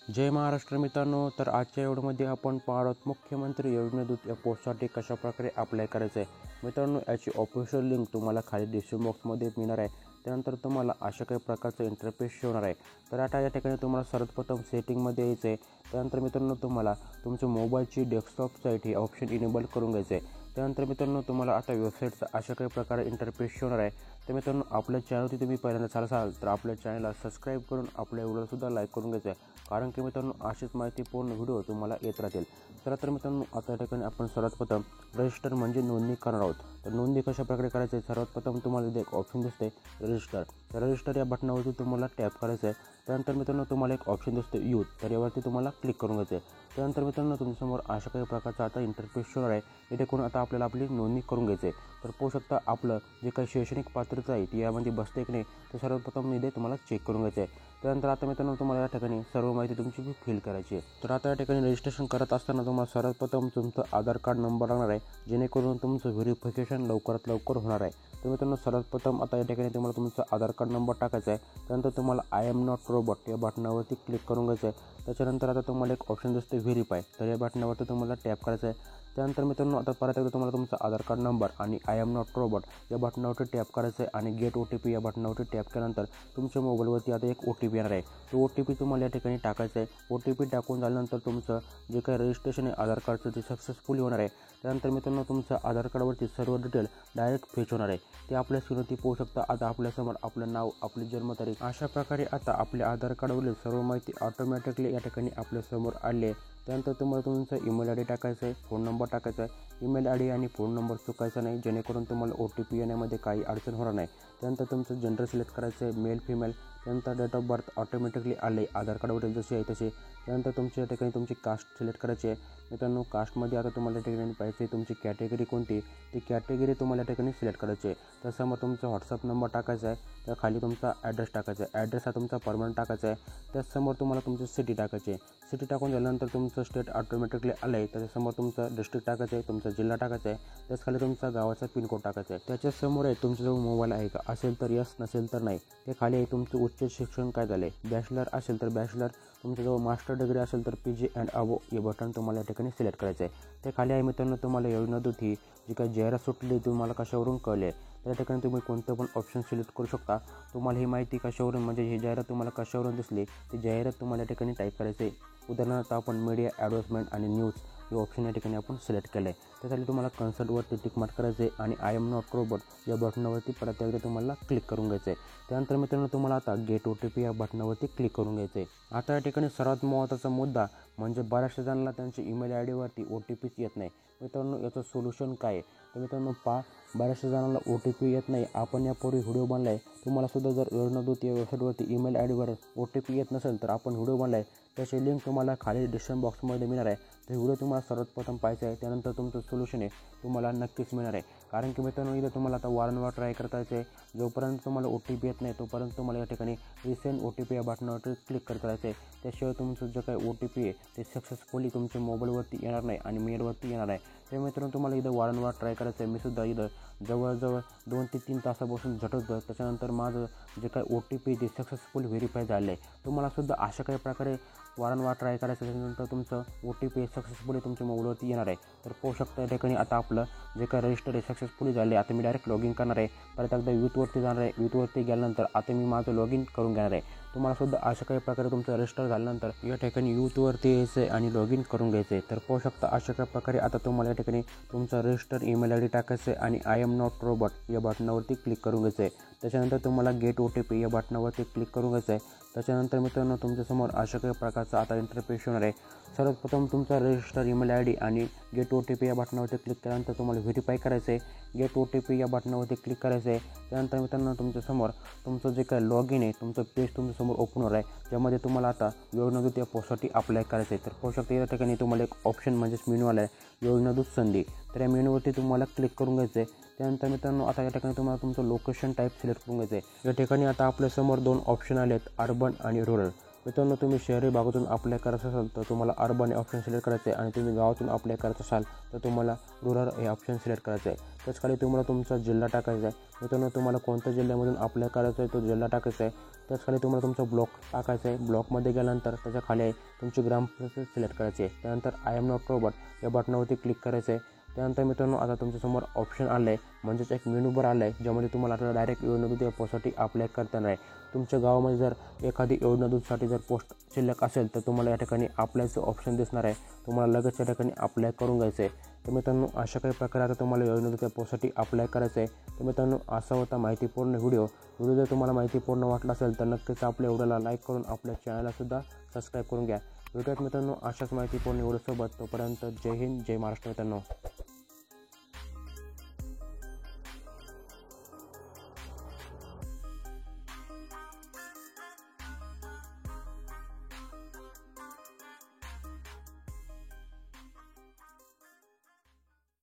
जय महाराष्ट्र मित्रांनो. तर आजच्या व्हिडिओमध्ये आपण पाहत मुख्यमंत्री योजनेदूत या पोस्टसाठी कशाप्रकारे अप्लाय करायचं आहे. मित्रांनो, याची ऑफिशियल लिंक तुम्हाला खाली डिस्क्रिप्शन बॉक्समध्ये मिळणार आहे. त्यानंतर तुम्हाला अशा काही प्रकारचं इंटरफेस होणार आहे. तर आता या ठिकाणी तुम्हाला सर्वप्रथम सेटिंगमध्ये यायचं आहे. त्यानंतर मित्रांनो तुम्हाला तुमच्या मोबाईलची डेस्कटॉप साईट हे ऑप्शन इनेबल करून घ्यायचं आहे. त्यानंतर मित्रांनो तुम्हाला आता वेबसाईटचा अशा काही प्रकारे इंटरफेस होणार आहे. तर मित्रांनो, आपल्या चॅनलवरती तुम्ही पहिल्यांदा असाल तर आपल्या चॅनलला सबस्क्राईब करून आपल्या व्हिडिओसुद्धा लाईक करून घ्यायचं आहे, कारण की मित्रांनो अशीच माहितीपूर्ण व्हिडिओ तुम्हाला येत राहतील. तर मित्रांनो, आता या ठिकाणी आपण सर्वात प्रथम रजिस्टर म्हणजे नोंदणी करणार आहोत. तर नोंदणी कशा प्रकारे करायची आहे, सर्वात प्रथम तुम्हाला इथे एक ऑप्शन दिसते रजिस्टर. तर रजिस्टर या बटनावरती तुम्हाला टॅप करायचं आहे. त्यानंतर मित्रांनो तुम्हाला एक ऑप्शन दिसतो यूथ, तर यावरती तुम्हाला क्लिक करून घ्यायचं आहे. त्यानंतर मित्रांनो तुमच्यासमोर अशा काही प्रकारचा आता इंटरफेस होणार आहे. इथे करून आता आपल्याला आपली नोंदणी करून घ्यायची आहे. तर पाहू शकता आपलं जे काही शैक्षणिक पात्रता आहे ती यामध्ये बसते की नाही ते सर्वप्रथम इथे तुम्हाला चेक करून घ्यायचं आहे. त्यानंतर आता मित्रांनो तुम्हाला या ठिकाणी सर्व माहिती तुमची फिल करायची आहे. तर आता या ठिकाणी रजिस्ट्रेशन करत असताना तुम्हाला सर्वप्रथम तुमचं आधार कार्ड नंबर लागणार आहे, जेणेकरून तुमचं व्हेरिफिकेशन लवकरात लवकर होणार आहे. तर मित्रांनो सर्वप्रथम आता या ठिकाणी तुम्हाला तुमचा आधार कार्ड नंबर टाकायचा आहे. त्यानंतर तुम्हाला आय एम नॉट रोबोट या बटनावरती क्लिक करून घ्यायचं आहे. त्याच्यानंतर आता तुम्हाला एक ऑप्शन दिसते व्हेरीफाय, तर या बटनावरती तुम्हाला टॅप करायचं आहे. त्यानंतर मित्रांनो आता परत एकदा तुम्हाला तुमचा आधार कार्ड नंबर आणि आय एम नॉट रोबोट या बटनावरती टॅप करायचं आहे आणि गेट OTP या बटनावरती टॅप केल्यानंतर तुमच्या मोबाईलवरती आता एक OTP येणार आहे. तो OTP तुम्हाला या ठिकाणी टाकायचा आहे. OTP टाकून झाल्यानंतर तुमचं जे काही रजिस्ट्रेशन आहे आधार कार्डचं ते सक्सेसफुली होणार आहे. त्यानंतर मित्रांनो तुमच्या आधार कार्डवरती सर्व डिटेल डायरेक्ट फेच होणार आहे. ते आपल्या स्क्रीनवरती पाहू शकता. आता आपल्यासमोर आपलं नाव, आपली जन्मतारीख अशा प्रकारे आता आपल्या आधार कार्डवरील सर्व माहिती ऑटोमॅटिकली या ठिकाणी आपल्यासमोर आली आहे. त्यानंतर तुम्हाला तुमचा ईमेल ID टाकायचा आहे, फोन नंबर टाकायचा आहे. ईमेल ID आणि फोन नंबर चुकायचा नाही, जेणेकरून तुम्हाला OTP येण्यामध्ये काही अडचण होणार नाही. त्यानंतर तुमचं जेंडर सिलेक्ट करायचं आहे, मेल फिमेल. त्यानंतर डेट ऑफ बर्थ ऑटोमॅटिकली आले आधार कार्डवरील जशी आहे तशी. त्यानंतर तुमच्या ठिकाणी तुमची कास्ट सिलेक्ट करायची आहे. मित्रांनो कास्टमध्ये आता तुम्हाला या ठिकाणी पाहिजे तुमची कॅटेगरी कोणती, ती कॅटेगरी तुम्हाला या ठिकाणी सिलेक्ट करायची आहे. त्यासमोर तुमचा व्हॉट्सअप नंबर टाकायचा आहे. त्या खाली तुमचा ॲड्रेस टाकायचा आहे. ॲड्रेस हा तुमचा परमनंट टाकायचा आहे. त्याचसमोर तुम्हाला तुमची सिटी टाकायची आहे. सिटी टाकून झाल्यानंतर तुमचं स्टेट ऑटोमॅटिकली आलं आहे. त्याच्यासमोर तुमचं डिस्ट्रिक्ट टाकायचं आहे, तुमचा जिल्हा टाकायचा आहे. त्याच खाली तुमचा गावाचा पिनकोड टाकायचा आहे. त्याच्यासमोर आहे तुमच्याजवळ मोबाईल आहे का, असेल तर यस, नसेल तर नाही. ते खाली आहे तुमचं उच्च शिक्षण काय झालं आहे, बॅचलर असेल तर बॅचलर, तुमच्याजवळ मास्टर डिग्री असेल तर PG अँड अबो हे बटन तुम्हाला या ठिकाणी सिलेक्ट करायचं आहे. ते खाली आहे मित्रांनो तुम्हाला योजनादूत ही जी काही जाहिरात सुटली तुम्हाला कशावरून कळले, त्या ठिकाणी तुम्ही कोणतं पण ऑप्शन सिलेक्ट करू शकता. तुम्हाला ही माहिती कशावरून म्हणजे ही जाहिरात तुम्हाला कशावरून दिसली ती जाहिरात तुम्हाला या ठिकाणी टाईप करायचं आहे. उदाहरणार्थ आपण मीडिया ॲडव्हर्टाइजमेंट आणि न्यूज हे ऑप्शन या ठिकाणी आपण सिलेक्ट केलं आहे. त्यासाठी तुम्हाला कन्सल्टवरती टिक मार्क करायचं आहे आणि आय एम नॉट रोबोट या बटनावरती परत एकदा तुम्हाला क्लिक करून घ्यायचं आहे. त्यानंतर मित्रांनो तुम्हाला आता गेट OTP या बटनावरती क्लिक करून घ्यायचं आहे. आता या ठिकाणी सर्वात महत्त्वाचा मुद्दा म्हणजे बऱ्याचशा जणांना त्यांच्या ईमेल ID वरती OTPच येत नाही. मित्रांनो याचं सोल्युशन काय आहे, तर मित्रांनो बऱ्याचशा जणांना OTP येत नाही. आपण यापूर्वी व्हिडिओ बनला आहे. तुम्हाला सुद्धा जर योजनादूत या वेबसाईटवरती ईमेल ID वर OTP येत नसेल तर आपण व्हिडिओ बनला आहे, त्याची लिंक तुम्हाला खाली डिस्क्रिप्शन बॉक्समध्ये मिळणार आहे. तर व्हिडिओ तुम्हाला सर्वात प्रथम पाहायचं आहे. त्यानंतर तुमचं सोल्युशन आहे तुम्हाला नक्कीच मिळणार आहे. कारण की मित्रांनो इथं तुम्हाला आता वारंवार ट्राय करता यायचं जोपर्यंत तुम्हाला OTP येत नाही तोपर्यंत तुम्हाला या ठिकाणी रिसेंट OTP या बटनावरती क्लिक करत राहायचं आहे. त्याशिवाय तुमचं जे काही OTP आहे ते सक्सेसफुली तुमच्या मोबाईलवरती येणार नाही आणि मेलवरती येणार आहे. ते मित्रांनो तुम्हाला इथं वारंवार ट्राय करायचं आहे. मी सुद्धा इथं जवळजवळ 2 ते 3 तासापासून झटवतं. त्याच्यानंतर माझं जे काही OTP ते सक्सेसफुल व्हेरीफाय झालं आहे. तुम्हाला सुद्धा अशा काही प्रकारे वारंवार ट्राय करायचं. त्याच्यानंतर तुमचं OTP सक्सेसफुली तुमच्या मोबाईलवरती येणार आहे. तर पाहू शकता या ठिकाणी आता आपलं जे काही रजिस्टर आहे सक्सेसफुली झाले. आता मी डायरेक्ट लॉग इन करणार आहे. परत एकदा यूथवरती जाणार आहे. यूथवरती गेल्यानंतर आता मी माझं लॉग इन करून घेणार आहे. तुम्हाला सुद्धा अशा काही प्रकारे तुमचं रजिस्टर झाल्यानंतर या ठिकाणी यूथवरती यायचं आहे आणि लॉग इन करून घ्यायचं आहे. तर पाहू शकता अशा काही प्रकारे आता तुम्हाला या ठिकाणी तुमचा रजिस्टर ईमेल ID टाकायचं आहे आणि आय एम नॉट रोबोट या बटनावरती क्लिक करून घ्यायचं आहे. त्याच्यानंतर तुम्हाला गेट OTP या बटनावरती क्लिक करून घ्यायचं आहे. त्याच्यानंतर मित्रांनो तुमच्यासमोर अशा काही प्रकारचा आता इंटरफेस होणार आहे. सर्वप्रथम तुमचा रजिस्टर ईमेल ID आणि गेट OTP या बटनावरती क्लिक केल्यानंतर तुम्हाला व्हेरीफाय करायचं आहे. गेट OTP या बटनावरती क्लिक करायचं आहे. त्यानंतर मित्रांनो तुमच्यासमोर तुमचं जे काही लॉग इन आहे तुमचं पेज तुमच्यासमोर ओपन होणार आहे, ज्यामध्ये तुम्हाला आता योजनादूत या पोस्टसाठी अप्लाय करायचं आहे. तर पाहू शकता या ठिकाणी तुम्हाला एक ऑप्शन म्हणजेच मेनू आला आहे योजनादूत संधी. तर या मेनूवरती तुम्हाला क्लिक करून घ्यायचं आहे. त्यानंतर मित्रांनो आता या ठिकाणी तुम्हाला तुमचं लोकेशन टाईप सिलेक्ट करून घ्यायचं आहे. या ठिकाणी आता आपल्यासमोर 2 ऑप्शन आले आहेत, अर्बन आणि रुरल. मित्रांनो, तुम्ही शहरी भागातून अप्लाय करायचं असाल तर तुम्हाला अर्बन हे ऑप्शन सिलेक्ट करायचं आहे आणि तुम्ही गावातून अप्लाय करत असाल तर तुम्हाला रुरल हे ऑप्शन सिलेक्ट करायचं आहे. त्याच खाली तुम्हाला तुमचा जिल्हा टाकायचा आहे. मित्रांनो, तुम्हाला कोणत्या जिल्ह्यामधून अप्लाय करायचं आहे तो जिल्हा टाकायचा आहे. त्याच खाली तुम्हाला तुमचा ब्लॉक टाकायचा आहे. ब्लॉकमध्ये गेल्यानंतर त्याच्या खाली आहे तुमची ग्रामपंचायत सिलेक्ट करायची आहे. त्यानंतर आय एम नॉट रोबोट या बटनावरती क्लिक करायचं आहे. त्यानंतर मित्रांनो, आता तुमच्यासमोर ऑप्शन आलं आहे, म्हणजेच एक मेनू बार आला आहे, ज्यामध्ये तुम्हाला आता डायरेक्ट योजना दूत या पोस्टसाठी अप्लाय करता येणार आहे. तुमच्या गावामध्ये जर एखादी योजना दूतसाठी जर पोस्ट शिल्लक असेल तर तुम्हाला या ठिकाणी अप्लायचं ऑप्शन दिसणार आहे. तुम्हाला लगेच या ठिकाणी अप्लाय करून घ्यायचं आहे. तर मित्रांनो, अशा काही प्रकारे आता तुम्हाला योजना दूत या पोस्टसाठी अप्लाय करायचं आहे. तर मित्रांनो, असा होता माहितीपूर्ण व्हिडिओ जर तुम्हाला माहितीपूर्ण वाटला असेल तर नक्कीच आपल्या व्हिडिओला लाईक करून आपल्या चॅनललासुद्धा सबस्क्राईब करून घ्या. भेटूयात मित्रांनो अशाच माहितीपूर्ण व्हिडिओसोबत. तोपर्यंत जय हिंद, जय महाराष्ट्र मित्रांनो.